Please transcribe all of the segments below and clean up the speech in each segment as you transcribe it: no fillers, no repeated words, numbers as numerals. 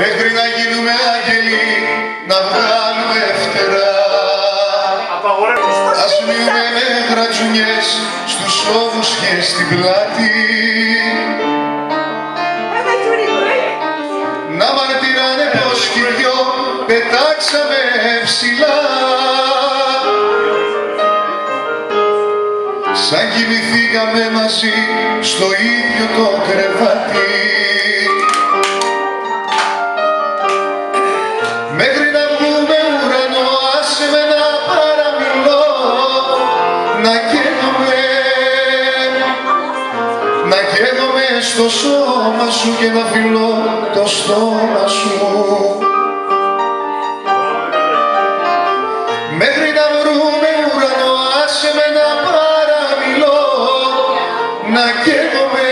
μέχρι να γίνουμε άγγελοι, να βγάλουμε φτερά. Ας μείνουμε με γρατζουνιές στους ώμους και στην πλάτη, να μαρτυράνε πως κι οι δυο πετάξαμε ψηλά, σαν κοιμηθήκαμε μαζί στο ίδιο το κρεβάτι. Μέχρι να βγούμε ουρανό, άσε με να παραμιλώ, να καίγομαι στο σώμα σου και να φιλώ το στόμα σου. Μέχρι να βρούμε ουρανό, άσε με να παραμιλώ, να καίγομαι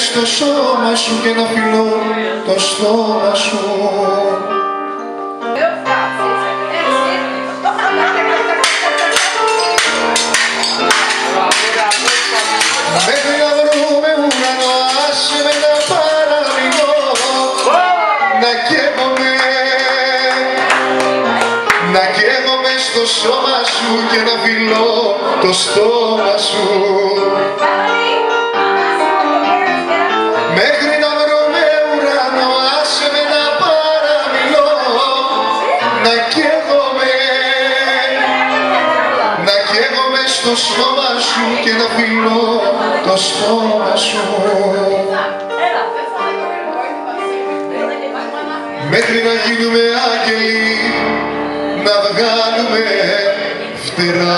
στο σώμα σου και να φιλώ το στόμα σου. Μέχρι να βρούμε ουρανό, άσε με να παραμιλώ, να καίγομαι στο σώμα σου και να φιλώ το στόμα σου. Μέχρι να βρούμε ουρανό, άσε με να παραμιλώ, να καίγομαι στο σώμα σου και να φιλώ το στόμα σου. Μέχρι να γίνουμε άγγελοι, να βγάλουμε φτερά.